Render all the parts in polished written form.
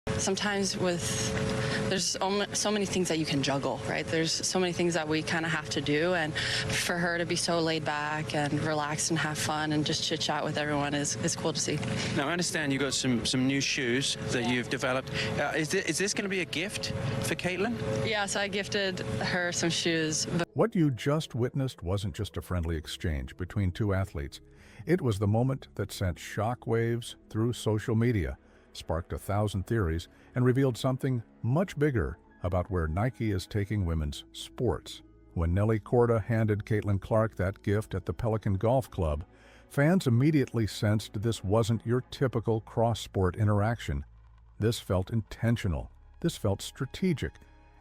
Sometimes there's so many things that you can juggle, right? There's so many things that we kind of have to do, and for her to be so laid back and relaxed and have fun and just chit chat with everyone is cool to see. Now I understand you got some new shoes that you've developed. Is this going to be a gift for Caitlin? Yeah, so I gifted her some shoes. What you just witnessed wasn't just a friendly exchange between two athletes. It was the moment that sent shockwaves through social media, sparked 1,000 theories, and revealed something much bigger about where Nike is taking women's sports. When Nelly Korda handed Caitlin Clark that gift at the Pelican Golf Club, fans immediately sensed this wasn't your typical cross-sport interaction. This felt intentional, this felt strategic,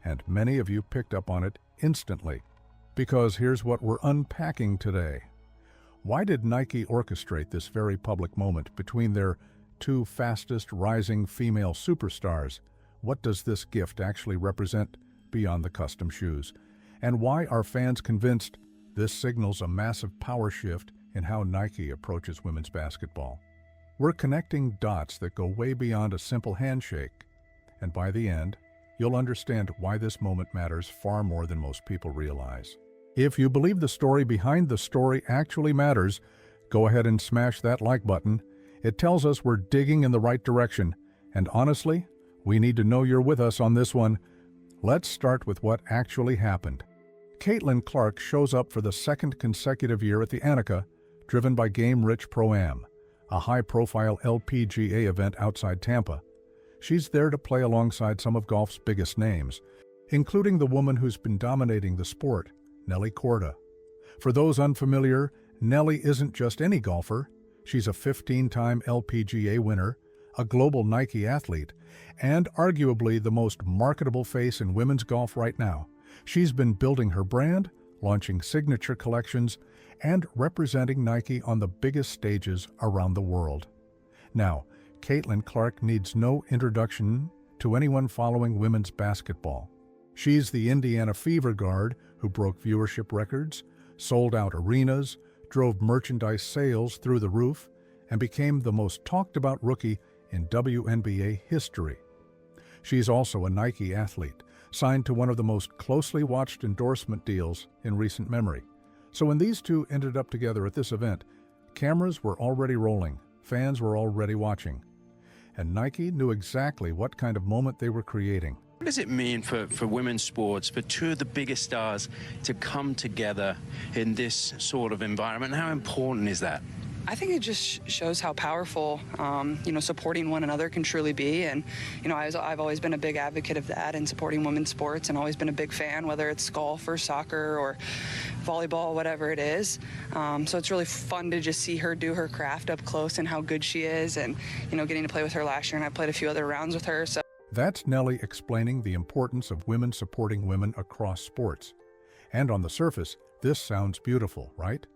and many of you picked up on it instantly. Because here's what we're unpacking today. Why did Nike orchestrate this very public moment between their two fastest rising female superstars? What does this gift actually represent beyond the custom shoes? And why are fans convinced this signals a massive power shift in how Nike approaches women's basketball? We're connecting dots that go way beyond a simple handshake. And by the end, you'll understand why this moment matters far more than most people realize. If you believe the story behind the story actually matters, go ahead and smash that like button. It tells us we're digging in the right direction, and honestly, we need to know you're with us on this one. Let's start with what actually happened. Caitlin Clark shows up for the second consecutive year at the Annika, driven by Game-Rich Pro-Am, a high-profile LPGA event outside Tampa. She's there to play alongside some of golf's biggest names, including the woman who's been dominating the sport, Nelly Korda. For those unfamiliar, Nelly isn't just any golfer. She's a 15-time LPGA winner, a global Nike athlete, and arguably the most marketable face in women's golf right now. She's been building her brand, launching signature collections, and representing Nike on the biggest stages around the world. Now, Caitlin Clark needs no introduction to anyone following women's basketball. She's the Indiana Fever guard who broke viewership records, sold out arenas, drove merchandise sales through the roof, and became the most talked-about rookie in WNBA history. She's also a Nike athlete, signed to one of the most closely watched endorsement deals in recent memory. So when these two ended up together at this event, cameras were already rolling, fans were already watching, and Nike knew exactly what kind of moment they were creating. What does it mean for women's sports, for two of the biggest stars to come together in this sort of environment? How important is that? I think it just shows how powerful, supporting one another can truly be. And, I've always been a big advocate of that and supporting women's sports, and always been a big fan, whether it's golf or soccer or volleyball, whatever it is. So it's really fun to just see her do her craft up close and how good she is. And, getting to play with her last year, and I played a few other rounds with her. So that's Nelly explaining the importance of women supporting women across sports. And on the surface, this sounds beautiful, right?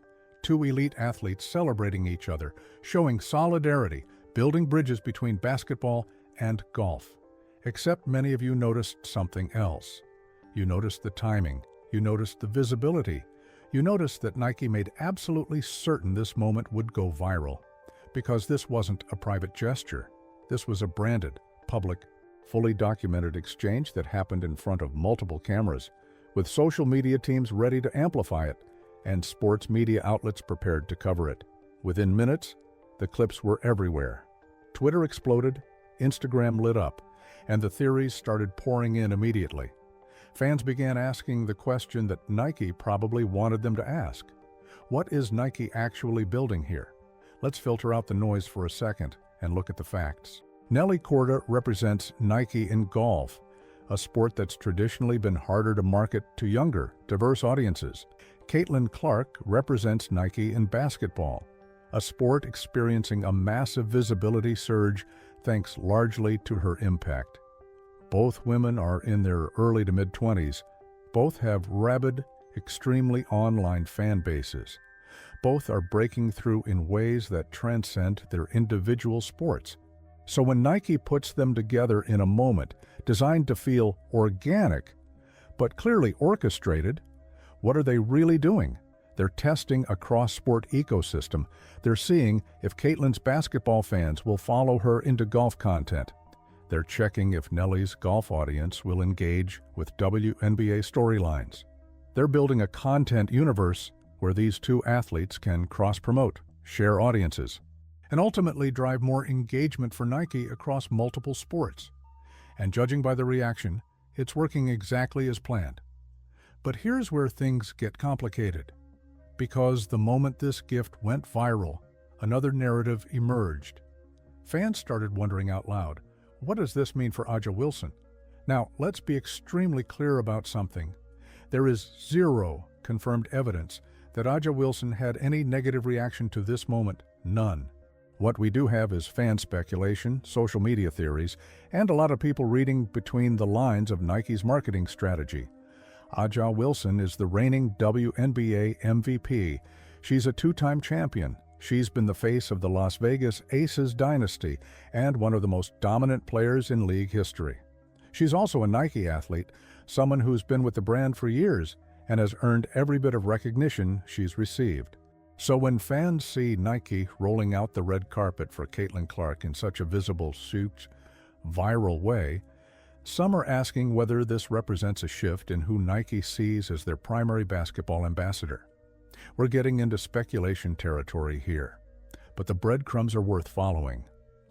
Two elite athletes celebrating each other, showing solidarity, building bridges between basketball and golf. Except many of you noticed something else. You noticed the timing, you noticed the visibility, you noticed that Nike made absolutely certain this moment would go viral. Because this wasn't a private gesture. This was a branded, public, fully documented exchange that happened in front of multiple cameras, with social media teams ready to amplify it, and sports media outlets prepared to cover it. Within minutes, the clips were everywhere. Twitter exploded, Instagram lit up, and the theories started pouring in immediately. Fans began asking the question that Nike probably wanted them to ask. What is Nike actually building here? Let's filter out the noise for a second and look at the facts. Nelly Korda represents Nike in golf, a sport that's traditionally been harder to market to younger, diverse audiences. Caitlin Clark represents Nike in basketball, a sport experiencing a massive visibility surge thanks largely to her impact. Both women are in their early to mid-20s. Both have rabid, extremely online fan bases. Both are breaking through in ways that transcend their individual sports. So when Nike puts them together in a moment designed to feel organic, but clearly orchestrated, what are they really doing? They're testing a cross-sport ecosystem. They're seeing if Caitlin's basketball fans will follow her into golf content. They're checking if Nelly's golf audience will engage with WNBA storylines. They're building a content universe where these two athletes can cross-promote, share audiences, and ultimately drive more engagement for Nike across multiple sports. And judging by the reaction, it's working exactly as planned. But here's where things get complicated. Because the moment this gift went viral, another narrative emerged. Fans started wondering out loud, what does this mean for A'ja Wilson? Now, let's be extremely clear about something. There is zero confirmed evidence that A'ja Wilson had any negative reaction to this moment, none. What we do have is fan speculation, social media theories, and a lot of people reading between the lines of Nike's marketing strategy. A'ja Wilson is the reigning WNBA MVP. She's a two-time champion. She's been the face of the Las Vegas Aces dynasty and one of the most dominant players in league history. She's also a Nike athlete, someone who's been with the brand for years and has earned every bit of recognition she's received. So when fans see Nike rolling out the red carpet for Caitlin Clark in such a visible, viral way, some are asking whether this represents a shift in who Nike sees as their primary basketball ambassador. We're getting into speculation territory here, but the breadcrumbs are worth following.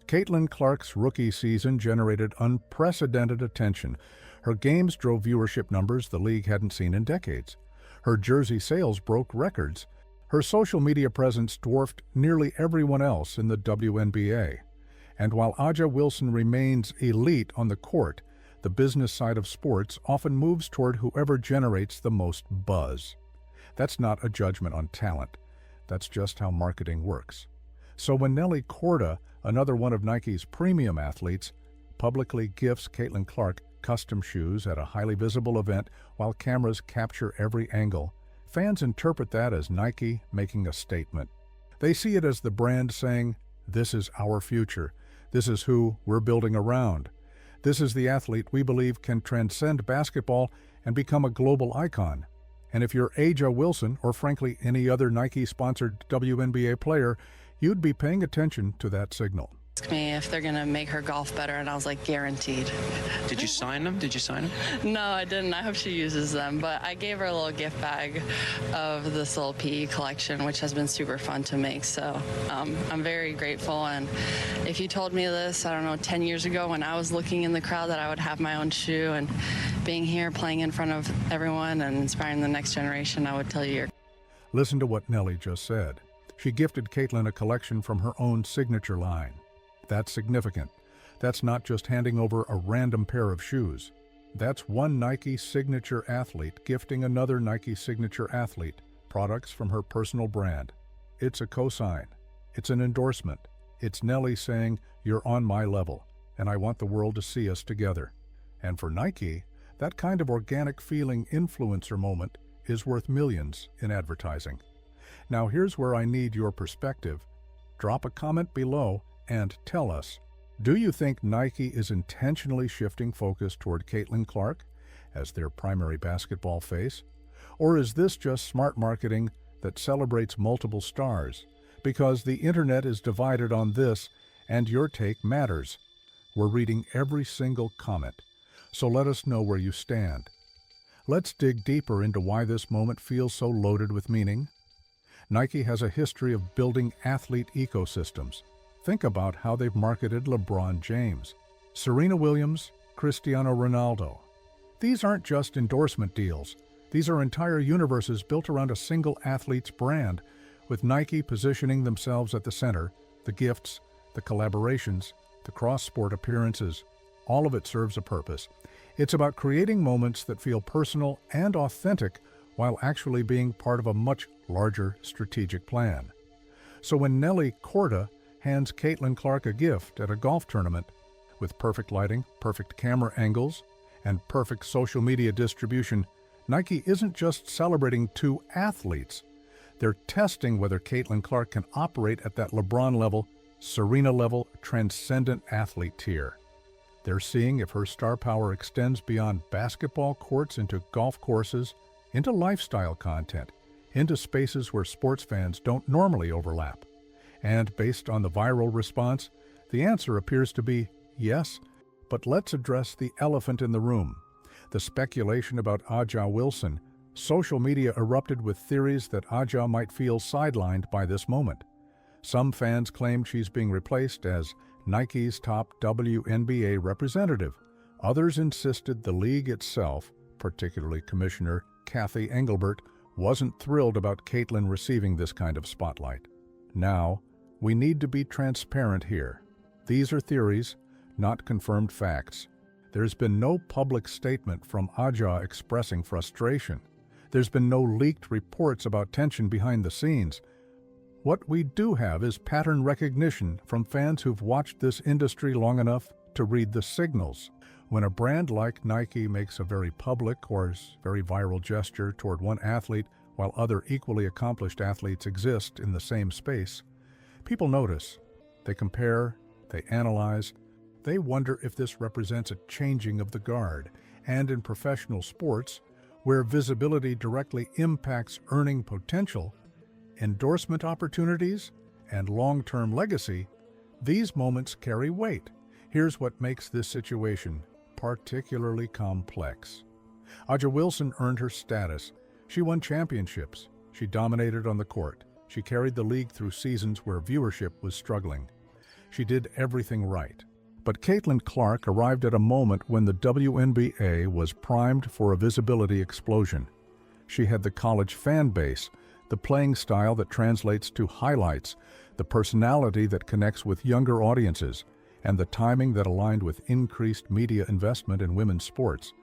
Caitlin Clark's rookie season generated unprecedented attention. Her games drove viewership numbers the league hadn't seen in decades. Her jersey sales broke records. Her social media presence dwarfed nearly everyone else in the WNBA. And while A'ja Wilson remains elite on the court, the business side of sports often moves toward whoever generates the most buzz. That's not a judgment on talent. That's just how marketing works. So when Nelly Korda, another one of Nike's premium athletes, publicly gifts Caitlin Clark custom shoes at a highly visible event while cameras capture every angle, fans interpret that as Nike making a statement. They see it as the brand saying, "This is our future. This is who we're building around. This is the athlete we believe can transcend basketball and become a global icon." And if you're A'ja Wilson, or frankly any other Nike-sponsored WNBA player, you'd be paying attention to that signal. Asked me if they're going to make her golf better, and I was like, guaranteed. Did you sign them? No, I didn't. I hope she uses them. But I gave her a little gift bag of this little PE collection, which has been super fun to make. So I'm very grateful. And if you told me this, I don't know, 10 years ago when I was looking in the crowd that I would have my own shoe and being here playing in front of everyone and inspiring the next generation, I would tell you. Listen to what Nelly just said. She gifted Caitlin a collection from her own signature line. That's significant. That's not just handing over a random pair of shoes. That's one Nike signature athlete gifting another Nike signature athlete products from her personal brand. It's a cosign. It's an endorsement. It's Nelly saying, "You're on my level, and I want the world to see us together." And for Nike, that kind of organic feeling influencer moment is worth millions in advertising. Now here's where I need your perspective. Drop a comment below and tell us, do you think Nike is intentionally shifting focus toward Caitlin Clark as their primary basketball face? Or is this just smart marketing that celebrates multiple stars? Because the internet is divided on this, and your take matters. We're reading every single comment, so let us know where you stand. Let's dig deeper into why this moment feels so loaded with meaning. Nike has a history of building athlete ecosystems. Think about how they've marketed LeBron James, Serena Williams, Cristiano Ronaldo. These aren't just endorsement deals. These are entire universes built around a single athlete's brand, with Nike positioning themselves at the center, the gifts, the collaborations, the cross-sport appearances. All of it serves a purpose. It's about creating moments that feel personal and authentic while actually being part of a much larger strategic plan. So when Nelly Korda hands Caitlin Clark a gift at a golf tournament with perfect lighting, perfect camera angles, and perfect social media distribution, Nike isn't just celebrating two athletes. They're testing whether Caitlin Clark can operate at that LeBron level, Serena level, transcendent athlete tier. They're seeing if her star power extends beyond basketball courts into golf courses, into lifestyle content, into spaces where sports fans don't normally overlap. And based on the viral response, the answer appears to be yes, But let's address the elephant in the room. The speculation about Aja Wilson. Social media erupted with theories that Aja might feel sidelined by this moment. Some fans claimed she's being replaced as Nike's top WNBA representative. Others insisted the league itself, particularly Commissioner Kathy Engelbert, wasn't thrilled about Caitlin receiving this kind of spotlight. Now, we need to be transparent here. These are theories, not confirmed facts. There's been no public statement from Aja expressing frustration. There's been no leaked reports about tension behind the scenes. What we do have is pattern recognition from fans who've watched this industry long enough to read the signals. When a brand like Nike makes a very public or very viral gesture toward one athlete while other equally accomplished athletes exist in the same space, people notice. They compare, they analyze, they wonder if this represents a changing of the guard. And in professional sports, where visibility directly impacts earning potential, endorsement opportunities, and long-term legacy, these moments carry weight. Here's what makes this situation particularly complex. Aja Wilson earned her status. She won championships. She dominated on the court. She carried the league through seasons where viewership was struggling. She did everything right. But Caitlin Clark arrived at a moment when the WNBA was primed for a visibility explosion. She had the college fan base, the playing style that translates to highlights, the personality that connects with younger audiences, and the timing that aligned with increased media investment in women's sports.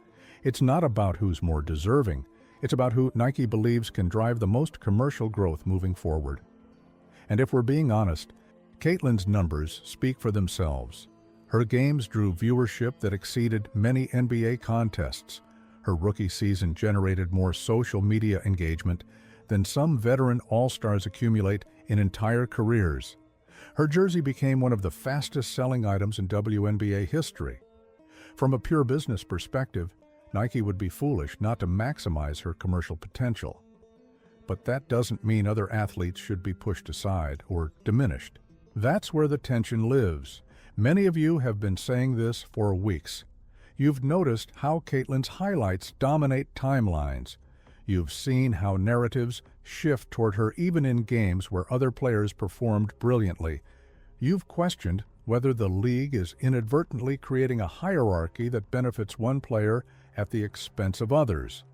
It's not about who's more deserving. It's about who Nike believes can drive the most commercial growth moving forward. And if we're being honest, Caitlin's numbers speak for themselves. Her games drew viewership that exceeded many NBA contests. Her rookie season generated more social media engagement than some veteran all-stars accumulate in entire careers. Her jersey became one of the fastest-selling items in WNBA history. From a pure business perspective, Nike would be foolish not to maximize her commercial potential. But that doesn't mean other athletes should be pushed aside or diminished. That's where the tension lives. Many of you have been saying this for weeks. You've noticed how Caitlin's highlights dominate timelines. You've seen how narratives shift toward her even in games where other players performed brilliantly. You've questioned whether the league is inadvertently creating a hierarchy that benefits one player at the expense of others.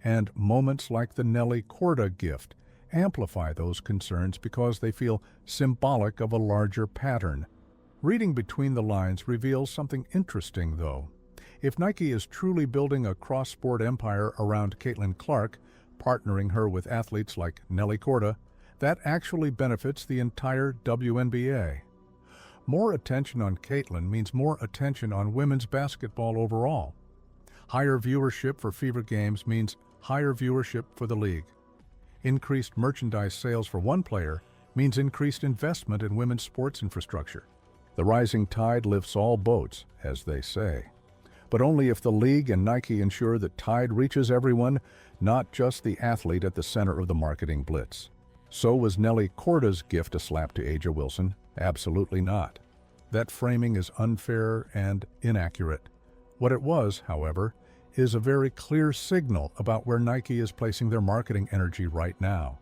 And moments like the Nelly Korda gift amplify those concerns because they feel symbolic of a larger pattern. Reading between the lines reveals something interesting, though. If Nike is truly building a cross-sport empire around Caitlin Clark, partnering her with athletes like Nelly Korda, that actually benefits the entire WNBA. More attention on Caitlin means more attention on women's basketball overall. Higher viewership for Fever Games means higher viewership for the league. Increased merchandise sales for one player means increased investment in women's sports infrastructure. The rising tide lifts all boats, as they say. But only if the league and Nike ensure that tide reaches everyone, not just the athlete at the center of the marketing blitz. So was Nelly Korda's gift a slap to Aja Wilson? Absolutely not. That framing is unfair and inaccurate. What it was, however, is a very clear signal about where Nike is placing their marketing energy right now.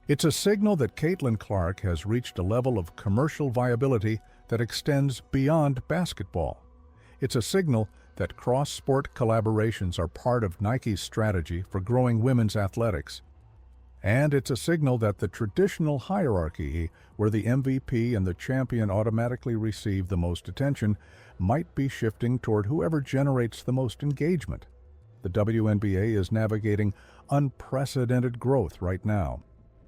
It's a signal that Caitlin Clark has reached a level of commercial viability that extends beyond basketball. It's a signal that cross-sport collaborations are part of Nike's strategy for growing women's athletics. And it's a signal that the traditional hierarchy, where the MVP and the champion automatically receive the most attention, might be shifting toward whoever generates the most engagement. The WNBA is navigating unprecedented growth right now.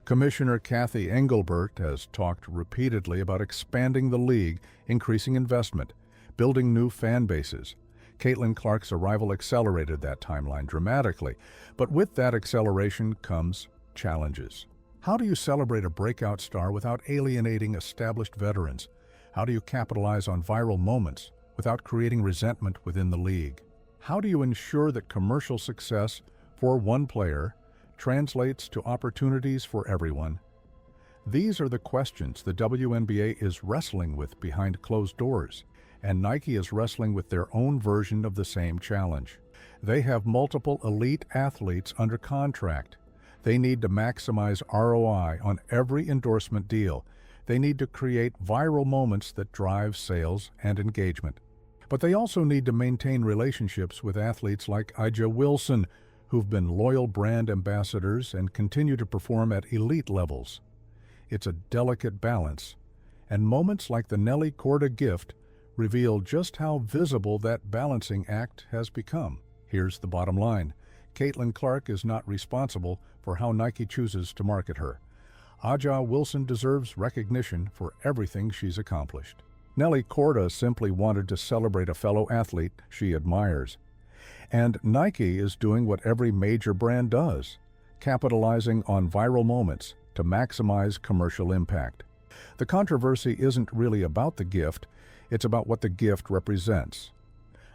Commissioner Kathy Engelbert has talked repeatedly about expanding the league, increasing investment, building new fan bases. Caitlin Clark's arrival accelerated that timeline dramatically, but with that acceleration comes challenges. How do you celebrate a breakout star without alienating established veterans? How do you capitalize on viral moments without creating resentment within the league? How do you ensure that commercial success for one player translates to opportunities for everyone? These are the questions the WNBA is wrestling with behind closed doors, and Nike is wrestling with their own version of the same challenge. They have multiple elite athletes under contract. They need to maximize ROI on every endorsement deal. They need to create viral moments that drive sales and engagement. But they also need to maintain relationships with athletes like A'ja Wilson, who've been loyal brand ambassadors and continue to perform at elite levels. It's a delicate balance, and moments like the Nelly Korda gift reveal just how visible that balancing act has become. Here's the bottom line. Caitlin Clark is not responsible for how Nike chooses to market her. A'ja Wilson deserves recognition for everything she's accomplished. Nelly Korda simply wanted to celebrate a fellow athlete she admires. And Nike is doing what every major brand does, capitalizing on viral moments to maximize commercial impact. The controversy isn't really about the gift, it's about what the gift represents.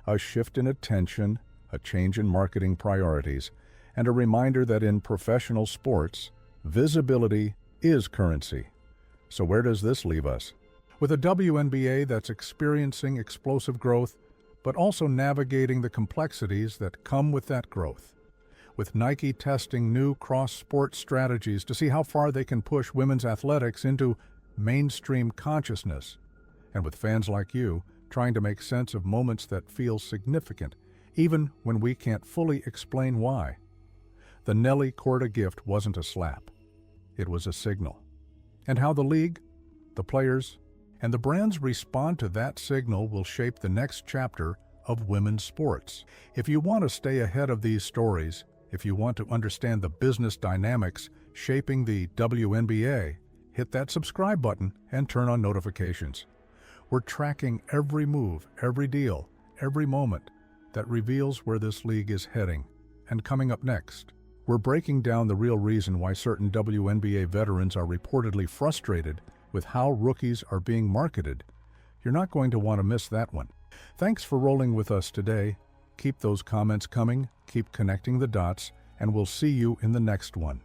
A shift in attention, a change in marketing priorities, and a reminder that in professional sports, visibility is currency. So where does this leave us? With a WNBA that's experiencing explosive growth, but also navigating the complexities that come with that growth. With Nike testing new cross-sport strategies to see how far they can push women's athletics into mainstream consciousness. And with fans like you trying to make sense of moments that feel significant, even when we can't fully explain why. The Nelly Korda gift wasn't a slap. It was a signal. And how the league, the players, and the brands respond to that signal will shape the next chapter of women's sports. If you want to stay ahead of these stories, if you want to understand the business dynamics shaping the WNBA, hit that subscribe button and turn on notifications. We're tracking every move, every deal, every moment that reveals where this league is heading. And coming up next, we're breaking down the real reason why certain WNBA veterans are reportedly frustrated with how rookies are being marketed. You're not going to want to miss that one. Thanks for rolling with us today. Keep those comments coming, keep connecting the dots, and we'll see you in the next one.